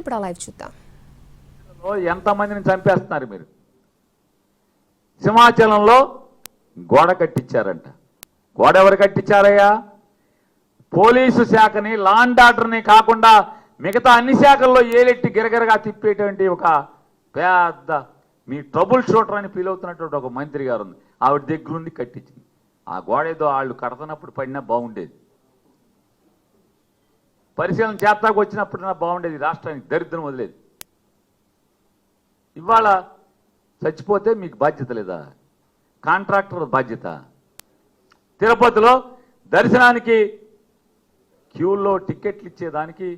ఇప్పుడు లైవ్ చూద్దాం. ఎంతమందిని చంపేస్తున్నారు మీరు? సింహాచలంలో గోడ కట్టించారంట. గోడ ఎవరు కట్టించారయ్యా? పోలీసు శాఖని, లా అండ్ ఆర్డర్ని కాకుండా మిగతా అన్ని శాఖల్లో ఏలెట్టి గిరగిరగా తిప్పేటువంటి ఒక పెద్ద మీ ట్రబుల్ షూటర్ అని ఫీల్ అవుతున్నటువంటి ఒక మంత్రి గారు ఉంది. ఆవిడ దగ్గరుండి కట్టించింది. ఆ గోడ ఏదో వాళ్ళు కడుతున్నప్పుడు పడినా బాగుండేది, పరిశీలన చేస్తాకు వచ్చినప్పుడు బాగుండేది, రాష్ట్రానికి దరిద్రం వదిలేదు. ఇవాళ చచ్చిపోతే మీకు బాధ్యత లేదా? కాంట్రాక్టర్ బాధ్యత. తిరుపతిలో దర్శనానికి క్యూల్లో టికెట్లు ఇచ్చేదానికి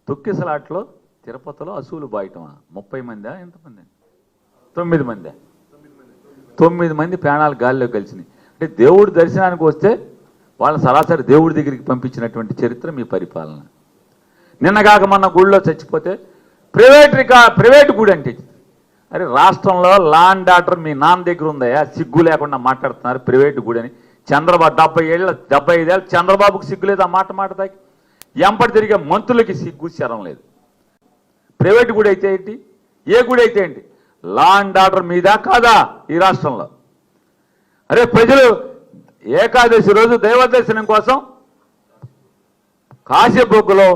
తొక్కిసలాట్లో తిరుపతిలో అసూలు బాయటమా? 30 మందా ఎంతమంది? 9 మంది. 9 మంది ప్రాణాలు గాలిలో కలిసినాయి. అంటే దేవుడి దర్శనానికి వస్తే వాళ్ళని సరాసరి దేవుడి దగ్గరికి పంపించినటువంటి చరిత్ర మీ పరిపాలన. నిన్నగాక మొన్న గుడిలో చచ్చిపోతే ప్రైవేట్ గుడి అంటే, అరే రాష్ట్రంలో లా అండ్ ఆర్డర్ మీ నాన్న దగ్గర ఉందయా? సిగ్గు లేకుండా మాట్లాడుతున్నారు ప్రైవేట్ గుడి అని. చంద్రబాబు 75 ఏళ్ళు చంద్రబాబుకి సిగ్గు లేదు ఆ మాట దాకి. ఎంపటి తిరిగే మంత్రులకి సిగ్గు శరం లేదు. ప్రైవేట్ గుడి అయితే ఏంటి, ఏ గుడి అయితే ఏంటి? లా అండ్ ఆర్డర్ మీద కాదా ఈ రాష్ట్రంలో? అరే ప్రజలు ఏకాదశి రోజు దైవ దర్శనం కోసం కాశీబొగ్గులో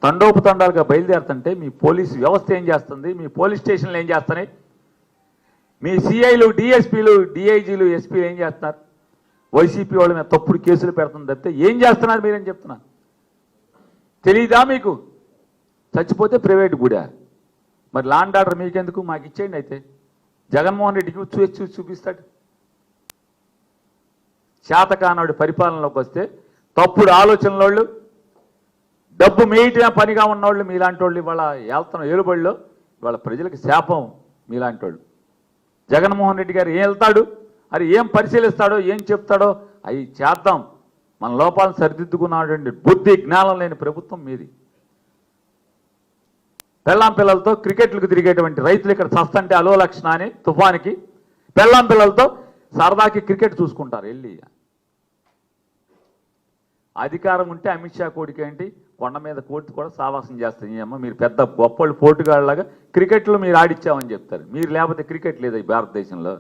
తండోపతండాలుగా బయలుదేరుతుంటే మీ పోలీసు వ్యవస్థ ఏం చేస్తుంది? మీ పోలీస్ స్టేషన్లు ఏం చేస్తున్నాయి? మీ సిఐలు, డిఎస్పీలు, డిఐజీలు, ఎస్పీలు ఏం చేస్తున్నారు? వైసీపీ వాళ్ళ మీద తప్పుడు కేసులు పెడుతుంది తప్పితే ఏం చేస్తున్నారు మీరేం చెప్తున్నా? తెలీదా మీకు? చచ్చిపోతే ప్రైవేట్ గుడా? మరి లా అండ్ ఆర్డర్ మీకెందుకు? మాకు ఇచ్చేయండి. అయితే జగన్మోహన్ రెడ్డికి చూపిస్తాడు. శాతకానాడు పరిపాలనలోకి వస్తే తప్పుడు ఆలోచనలోళ్ళు, డబ్బు మేయటమే పనిగా ఉన్నవాళ్ళు మీలాంటి వాళ్ళు ఇవాళ వెళ్తున్న ఏలుబడిలో ఇవాళ ప్రజలకు శాపం మీలాంటి వాళ్ళు. జగన్మోహన్ రెడ్డి గారు ఏం వెళ్తాడు, అది ఏం పరిశీలిస్తాడో, ఏం చెప్తాడో అవి చేద్దాం. మన లోపాలను సరిదిద్దుకున్నటువంటి బుద్ధి జ్ఞానం లేని ప్రభుత్వం మీది. పెళ్ళాం పిల్లలతో క్రికెట్లకు తిరిగేటువంటి రైతులు ఇక్కడ చస్తంటే అలో లక్షణ అని తుఫానికి పెళ్ళాం పిల్లలతో సరదాకి క్రికెట్ చూసుకుంటారు వెళ్ళి. అధికారం ఉంటే అమిత్ షా కోడికి ఏంటి, కొండ మీద కోర్టు కూడా సావాసం చేస్తుంది. అమ్మ మీరు పెద్ద గొప్పళ్ళు పోటుగాళ్ళలాగా క్రికెట్లో మీరు ఆడిచ్చామని చెప్తారు. మీరు లేకపోతే క్రికెట్ లేదు ఈ భారతదేశంలో.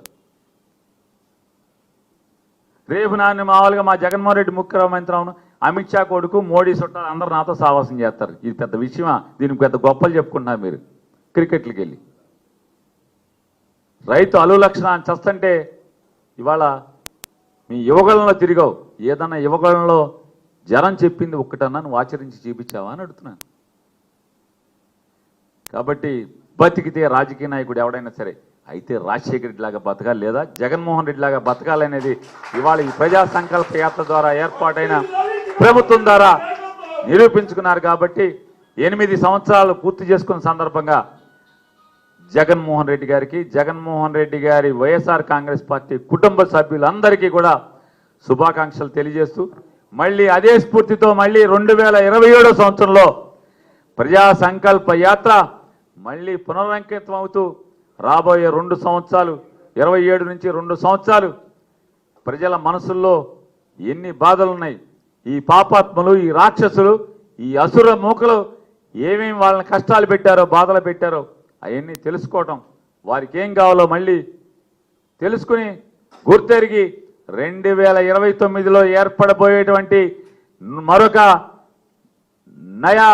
రేపు నాన్న మామూలుగా మా జగన్మోహన్ రెడ్డి ముఖ్యమంత్రి అవును, అమిత్ షా కొడుకు, మోడీ చుట్టాలు అందరూ నాతో సావాసం చేస్తారు. ఇది పెద్ద విషయమా? దీనికి పెద్ద గొప్పలు చెప్పుకుంటున్నారు మీరు క్రికెట్లకి వెళ్ళి. రైతు అలు లక్షణ అని చస్తంటే ఇవాళ మీ యువగలంలో తిరిగావు. ఏదన్నా యువగలంలో జనం చెప్పింది ఒక్కటన్నా నువ్వు ఆచరించి చూపించావా అని అడుగుతున్నాను. కాబట్టి బతికితే రాజకీయ నాయకుడు ఎవడైనా సరే అయితే రాజశేఖర రెడ్డి లాగా బతకాలి, లేదా జగన్మోహన్ రెడ్డి లాగా బతకాలనేది ఇవాళ ఈ ప్రజా సంకల్ప యాత్ర ద్వారా ఏర్పాటైన ప్రభుత్వం ద్వారా నిరూపించుకున్నారు. కాబట్టి 8 సంవత్సరాలు పూర్తి చేసుకున్న సందర్భంగా జగన్మోహన్ రెడ్డి గారికి, జగన్మోహన్ రెడ్డి గారి వైఎస్ఆర్ కాంగ్రెస్ పార్టీ కుటుంబ సభ్యులందరికీ కూడా శుభాకాంక్షలు తెలియజేస్తూ మళ్ళీ అదే స్ఫూర్తితో మళ్ళీ 2027 సంవత్సరంలో ప్రజా సంకల్ప యాత్ర మళ్ళీ పునరంకితం అవుతూ రాబోయే 2 సంవత్సరాలు 27 నుంచి 2 సంవత్సరాలు ప్రజల మనసుల్లో ఎన్ని బాధలున్నాయి, ఈ పాపాత్మలు, ఈ రాక్షసులు, ఈ అసుర మూకలు ఏమేమి వాళ్ళని కష్టాలు పెట్టారో, బాధలు పెట్టారో అవన్నీ తెలుసుకోవటం, వారికి ఏం కావాలో మళ్ళీ తెలుసుకుని గుర్తెరిగి 2029లో ఏర్పడబోయేటువంటి మరొక నయా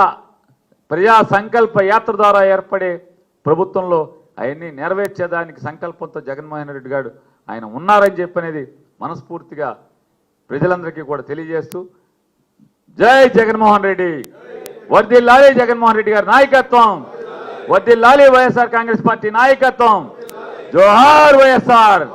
ప్రజా సంకల్ప యాత్ర ద్వారా ఏర్పడే ప్రభుత్వంలో అవన్నీ నెరవేర్చేదానికి సంకల్పంతో జగన్మోహన్ రెడ్డి గారు ఆయన ఉన్నారని చెప్పనేది మనస్ఫూర్తిగా ప్రజలందరికీ కూడా తెలియజేస్తూ జై జగన్మోహన్ రెడ్డి, వర్ధిల్లాలి జగన్మోహన్ రెడ్డి గారి నాయకత్వం, వర్ధిల్లాలి వైఎస్ఆర్ కాంగ్రెస్ పార్టీ నాయకత్వం, జోహార్ వైఎస్ఆర్.